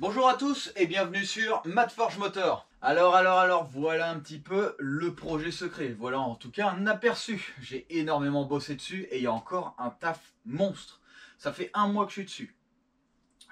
Bonjour à tous et bienvenue sur Matforge Motor. Alors, voilà un petit peu le projet secret. Voilà en tout cas un aperçu. J'ai énormément bossé dessus et il y a encore un taf monstre. Ça fait un mois que je suis dessus.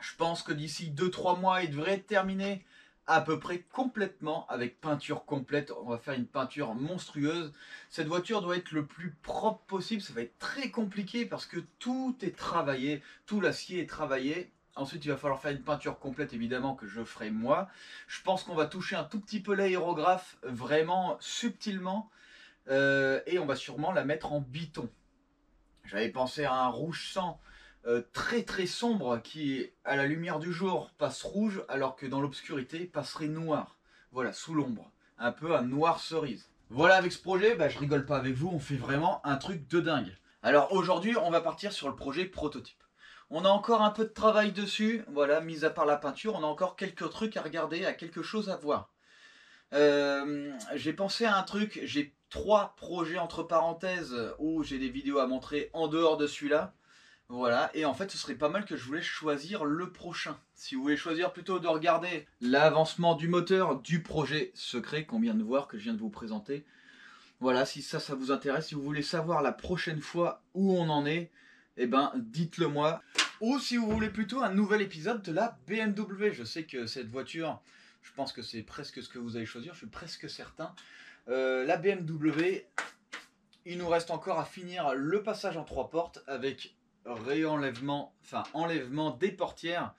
Je pense que d'ici 2-3 mois, il devrait être terminé à peu près complètement avec peinture complète. On va faire une peinture monstrueuse. Cette voiture doit être le plus propre possible. Ça va être très compliqué parce que tout est travaillé, tout l'acier est travaillé. Ensuite, il va falloir faire une peinture complète, évidemment, que je ferai moi. Je pense qu'on va toucher un tout petit peu l'aérographe, vraiment subtilement. Et on va sûrement la mettre en biton. J'avais pensé à un rouge sang très très sombre qui, à la lumière du jour, passe rouge, alors que dans l'obscurité, passerait noir. Voilà, sous l'ombre. Un peu un noir cerise. Voilà, avec ce projet, je rigole pas avec vous, on fait vraiment un truc de dingue. Alors aujourd'hui, on va partir sur le projet prototype. On a encore un peu de travail dessus, voilà, mis à part la peinture, on a encore quelques trucs à regarder, à quelque chose à voir. J'ai pensé à un truc, j'ai 3 projets entre parenthèses où j'ai des vidéos à montrer en dehors de celui-là. Voilà, et en fait ce serait pas mal que je vous laisse choisir le prochain. Si vous voulez choisir plutôt de regarder l'avancement du moteur du projet secret qu'on vient de voir, que je viens de vous présenter. Voilà, si ça vous intéresse, si vous voulez savoir la prochaine fois où on en est, eh ben dites-le moi. Ou si vous voulez plutôt un nouvel épisode de la BMW. Je sais que cette voiture, je pense que c'est presque ce que vous allez choisir, je suis presque certain. La BMW, il nous reste encore à finir le passage en 3 portes avec réenlèvement, enfin enlèvement des portières.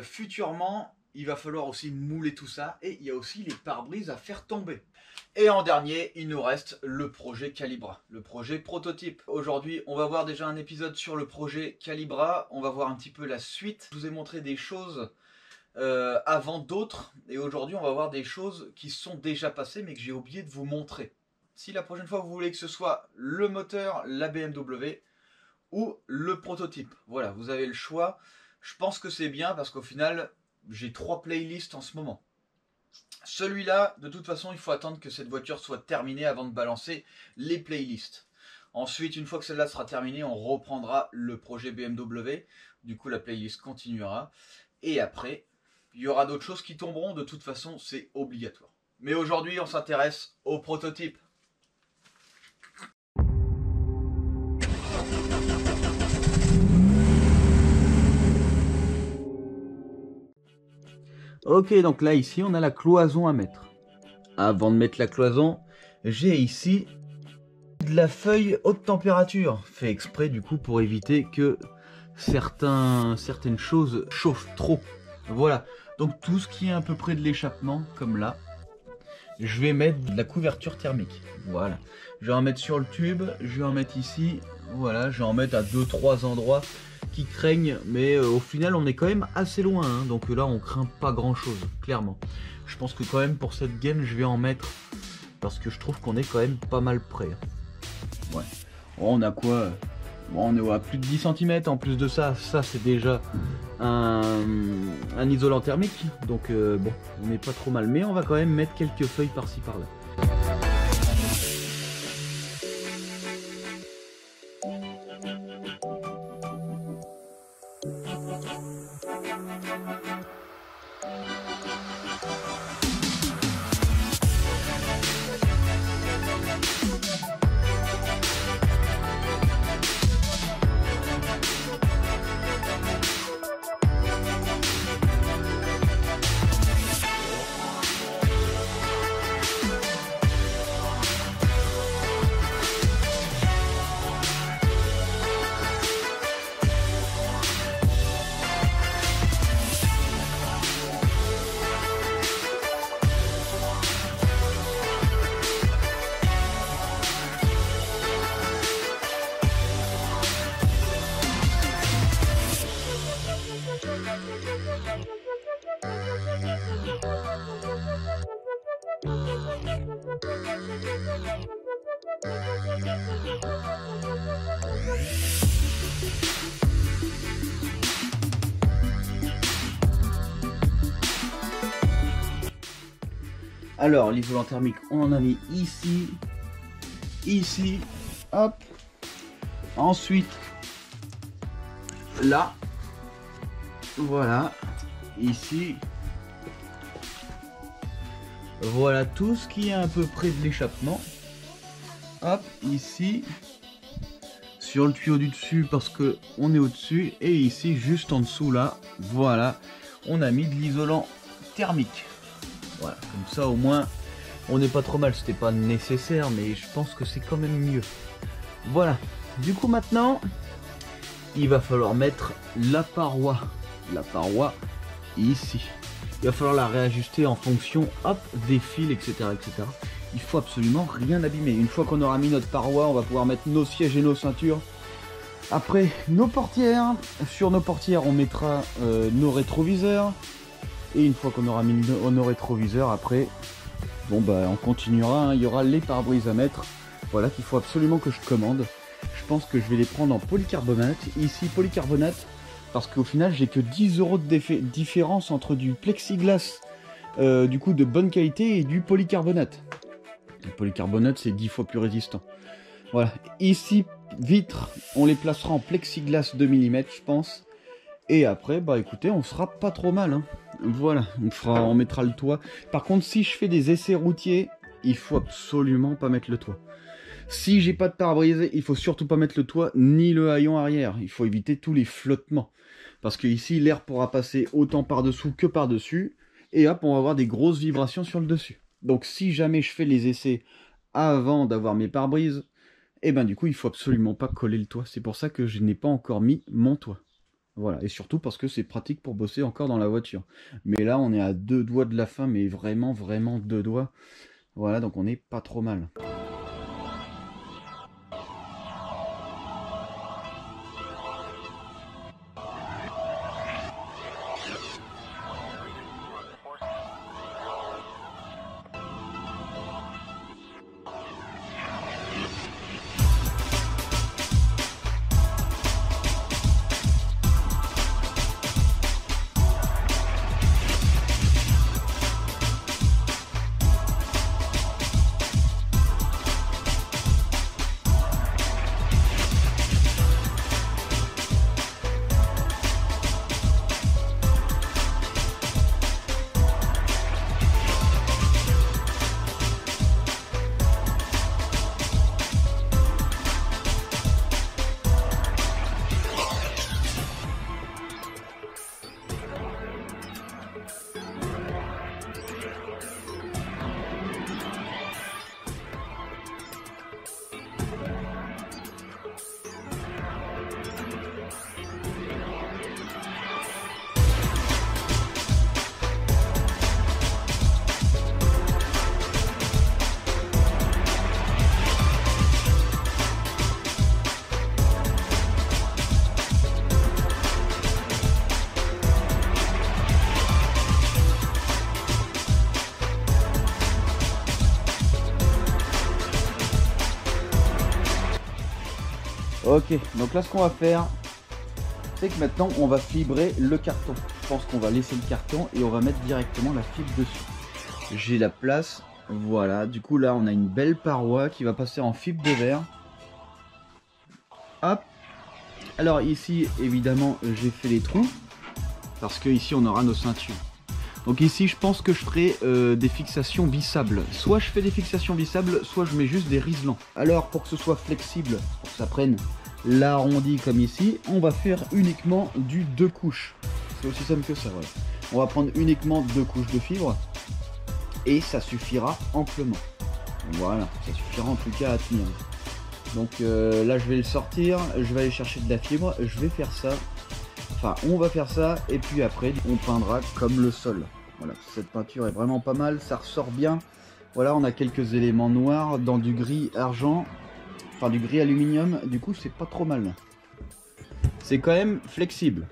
Futurement, il va falloir aussi mouler tout ça et il y a aussi les pare-brises à faire tomber. Et en dernier, il nous reste le projet Calibra, le projet prototype. Aujourd'hui, on va voir déjà un épisode sur le projet Calibra, on va voir un petit peu la suite. Je vous ai montré des choses avant d'autres, et aujourd'hui on va voir des choses qui sont déjà passées mais que j'ai oublié de vous montrer. Si la prochaine fois vous voulez que ce soit le moteur, la BMW ou le prototype, voilà, vous avez le choix. Je pense que c'est bien parce qu'au final, j'ai 3 playlists en ce moment. Celui-là, de toute façon, il faut attendre que cette voiture soit terminée avant de balancer les playlists. Ensuite, une fois que celle-là sera terminée, on reprendra le projet BMW. Du coup, la playlist continuera. Et après, il y aura d'autres choses qui tomberont. De toute façon, c'est obligatoire. Mais aujourd'hui, on s'intéresse au prototype. Ok, donc là, ici, on a la cloison à mettre. Avant de mettre la cloison, j'ai ici de la feuille haute température. Fait exprès, du coup, pour éviter que certaines choses chauffent trop. Voilà. Donc, tout ce qui est à peu près de l'échappement, comme là, je vais mettre de la couverture thermique. Voilà. Je vais en mettre sur le tube, je vais en mettre ici. Voilà, je vais en mettre à 2-3 endroits qui craignent, mais au final on est quand même assez loin, hein, donc là on craint pas grand chose, clairement. Je pense que quand même pour cette gaine je vais en mettre, parce que je trouve qu'on est quand même pas mal près. Ouais, bon, on a quoi? Bon, on est à plus de 10 cm, en plus de ça, c'est déjà un isolant thermique, donc bon, on n'est pas trop mal, mais on va quand même mettre quelques feuilles par-ci par-là. Alors, l'isolant thermique, on en a mis ici, ici, hop. Ensuite, là, voilà. ici. Voilà tout ce qui est à peu près de l'échappement. Hop, ici. Sur le tuyau du dessus parce que on est au-dessus. Et ici, juste en dessous là, voilà, on a mis de l'isolant thermique. Voilà, comme ça au moins, on n'est pas trop mal. C'était pas nécessaire, mais je pense que c'est quand même mieux. Voilà, du coup maintenant, il va falloir mettre la paroi. La paroi ici. Il va falloir la réajuster en fonction, hop, des fils, etc., etc. Il faut absolument rien abîmer. Une fois qu'on aura mis notre paroi, on va pouvoir mettre nos sièges et nos ceintures. Après, nos portières. Sur nos portières, on mettra nos rétroviseurs. Et une fois qu'on aura mis nos rétroviseurs, après, bon bah on continuera. Hein. Il y aura les pare-brises à mettre. Voilà qu'il faut absolument que je commande. Je pense que je vais les prendre en polycarbonate. Ici, polycarbonate. Parce qu'au final, j'ai que 10 € de différence entre du plexiglas du coup de bonne qualité et du polycarbonate. Le polycarbonate, c'est 10 fois plus résistant. Voilà. Ici, vitres, on les placera en plexiglas 2 mm, je pense. Et après, bah écoutez, on sera pas trop mal. Hein. Voilà, on mettra le toit. Par contre, si je fais des essais routiers, il faut absolument pas mettre le toit. Si j'ai pas de pare-brise, il faut surtout pas mettre le toit ni le haillon arrière. Il faut éviter tous les flottements. Parce que ici, l'air pourra passer autant par-dessous que par-dessus. Et hop, on va avoir des grosses vibrations sur le dessus. Donc si jamais je fais les essais avant d'avoir mes pare-brises, et ben du coup, il faut absolument pas coller le toit. C'est pour ça que je n'ai pas encore mis mon toit. Voilà, et surtout parce que c'est pratique pour bosser encore dans la voiture. Mais là, on est à 2 doigts de la fin, mais vraiment, vraiment 2 doigts. Voilà, donc on n'est pas trop mal. Ok, donc là ce qu'on va faire, c'est que maintenant on va fibrer le carton. Je pense qu'on va laisser le carton et on va mettre directement la fibre dessus. J'ai la place, voilà, du coup là on a une belle paroi qui va passer en fibre de verre. Hop. Alors ici évidemment j'ai fait les trous, parce que ici on aura nos ceintures. Donc ici je pense que je ferai des fixations vissables. Soit je fais des fixations vissables, soit je mets juste des riselants. Alors pour que ce soit flexible, pour que ça prenne l'arrondi comme ici, on va faire uniquement du 2 couches. C'est aussi simple que ça, voilà. On va prendre uniquement 2 couches de fibre et ça suffira amplement. Voilà, ça suffira en tout cas à tenir. Donc là je vais le sortir, je vais aller chercher de la fibre, je vais faire ça. Enfin, on va faire ça et puis après on peindra comme le sol. Voilà, cette peinture est vraiment pas mal, ça ressort bien. Voilà, on a quelques éléments noirs dans du gris argent, enfin du gris aluminium, du coup c'est pas trop mal. C'est quand même flexible.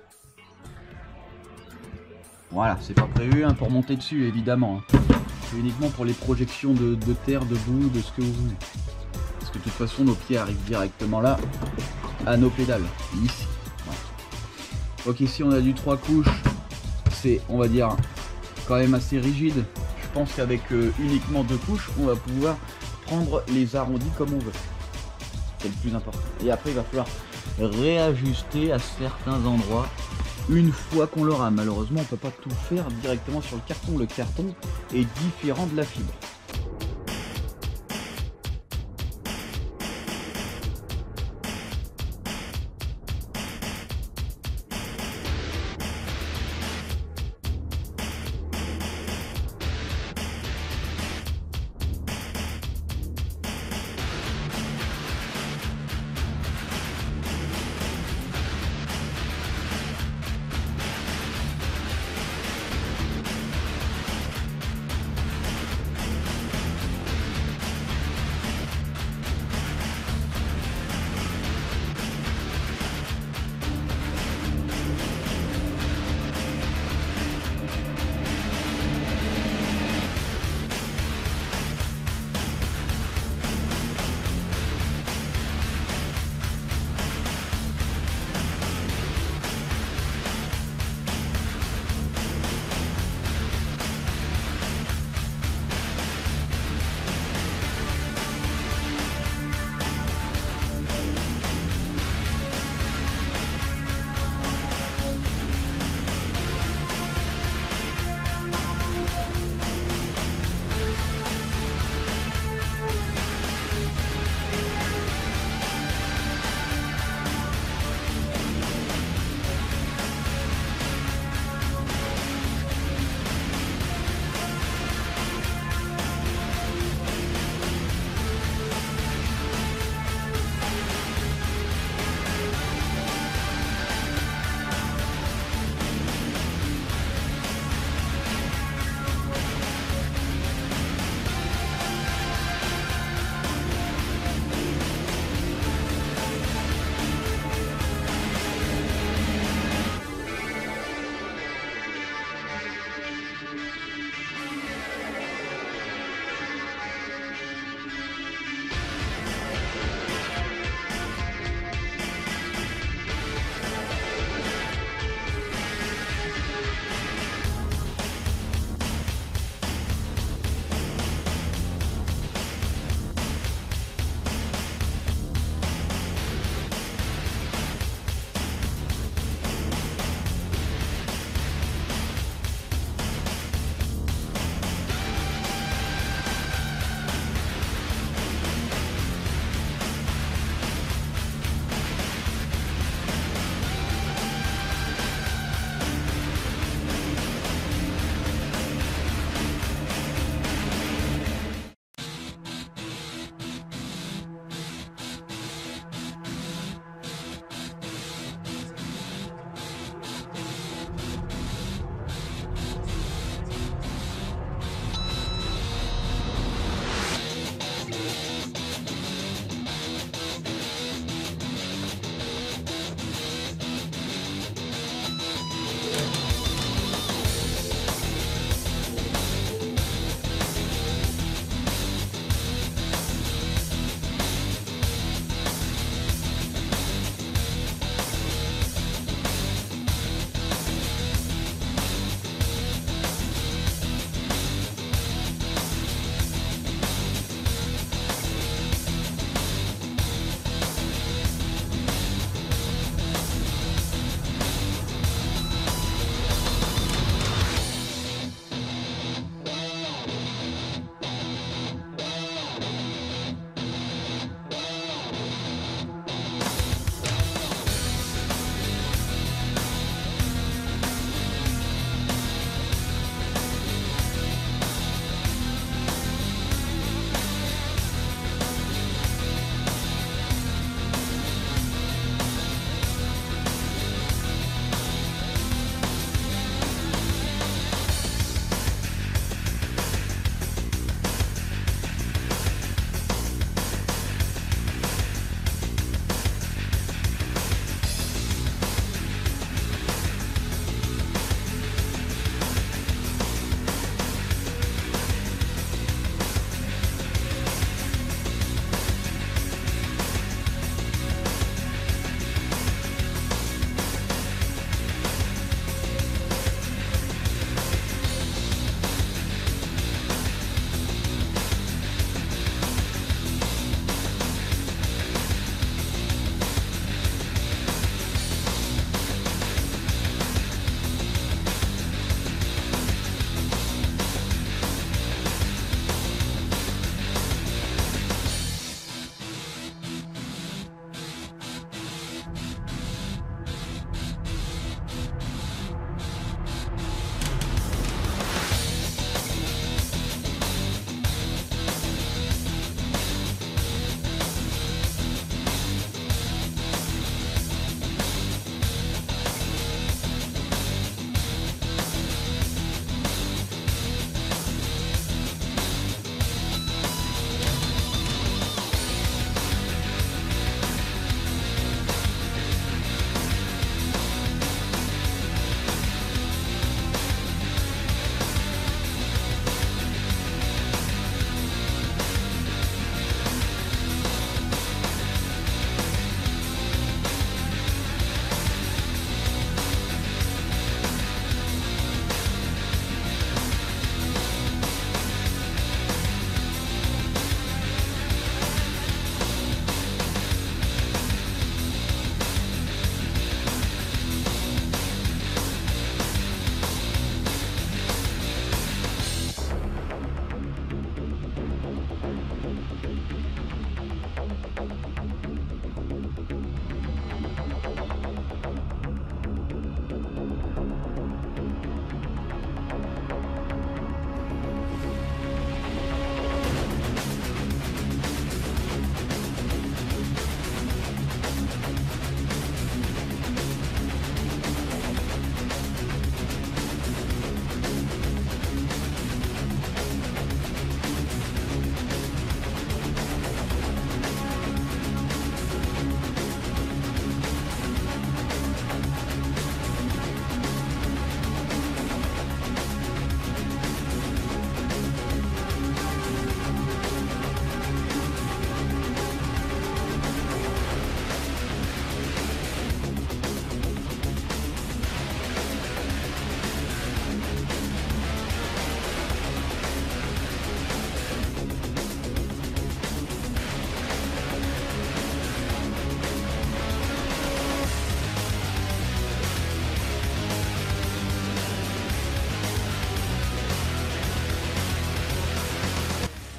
Voilà, c'est pas prévu hein, pour monter dessus évidemment. Hein. C'est uniquement pour les projections de terre, de boue, de ce que vous voulez. Parce que de toute façon nos pieds arrivent directement là, à nos pédales, ici. Voilà. Donc ici on a du 3 couches, c'est on va dire quand même assez rigide. Je pense qu'avec uniquement 2 couches, on va pouvoir prendre les arrondis comme on veut. C'est le plus important. Et après il va falloir réajuster à certains endroits. une fois qu'on l'aura. Malheureusement, on peut pas tout faire directement sur le carton. Le carton est différent de la fibre.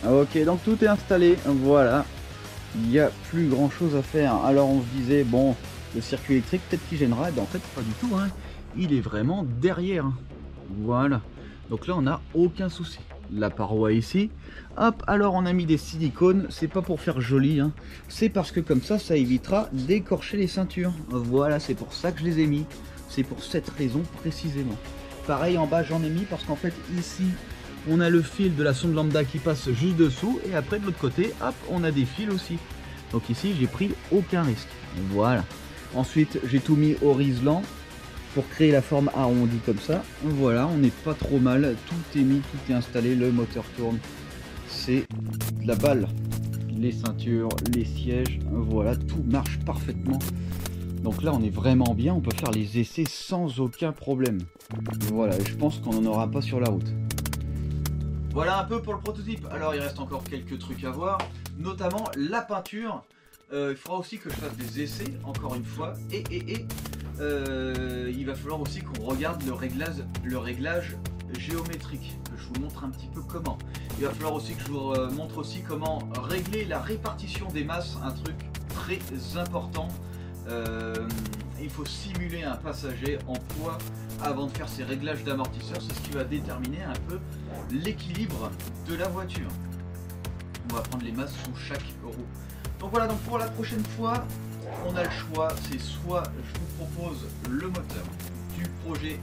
Ok, donc tout est installé, voilà. Il n'y a plus grand chose à faire. Alors on se disait, bon, le circuit électrique peut-être qu'il gênera. En fait, pas du tout, hein. Il est vraiment derrière. Voilà. Donc là, on n'a aucun souci. La paroi ici. Hop, alors on a mis des silicones. C'est pas pour faire joli, hein. C'est parce que comme ça évitera d'écorcher les ceintures. Voilà, c'est pour ça que je les ai mis. C'est pour cette raison précisément. Pareil, en bas, j'en ai mis parce qu'en fait, ici, on a le fil de la sonde lambda qui passe juste dessous. Et après, de l'autre côté, hop, on a des fils aussi. Donc ici, j'ai pris aucun risque. Voilà. Ensuite, j'ai tout mis horizon pour créer la forme arrondie comme ça. Voilà, on n'est pas trop mal. Tout est mis, tout est installé. Le moteur tourne. C'est de la balle. Les ceintures, les sièges, voilà, tout marche parfaitement. Donc là, on est vraiment bien. On peut faire les essais sans aucun problème. Voilà, et je pense qu'on n'en aura pas sur la route. Voilà un peu pour le prototype. Alors, il reste encore quelques trucs à voir, notamment la peinture. Il faudra aussi que je fasse des essais, encore une fois. Et il va falloir aussi qu'on regarde le réglage géométrique. Que je vous montre un petit peu comment. Il va falloir aussi que je vous montre aussi comment régler la répartition des masses. Un truc très important. Il faut simuler un passager en poids avant de faire ces réglages d'amortisseurs. C'est ce qui va déterminer un peu l'équilibre de la voiture. On va prendre les masses sous chaque roue. Donc voilà, donc pour la prochaine fois, on a le choix. C'est soit je vous propose le moteur du projet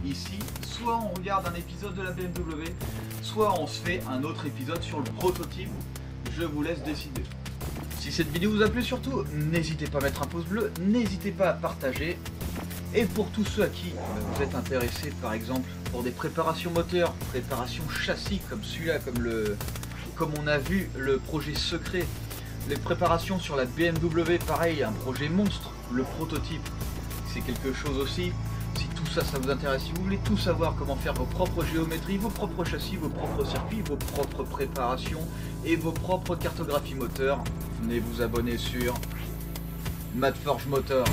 ici, soit on regarde un épisode de la BMW, soit on se fait un autre épisode sur le prototype. Je vous laisse décider. Si cette vidéo vous a plu, surtout, n'hésitez pas à mettre un pouce bleu, n'hésitez pas à partager. Et pour tous ceux à qui vous êtes intéressés, par exemple, pour des préparations moteurs, préparations châssis, comme celui-là, comme on a vu le projet secret, les préparations sur la BMW, pareil, un projet monstre, le prototype, c'est quelque chose aussi. Si tout ça, ça vous intéresse, si vous voulez tout savoir comment faire vos propres géométries, vos propres châssis, vos propres circuits, vos propres préparations et vos propres cartographies moteurs, venez vous abonner sur Madforge Motor.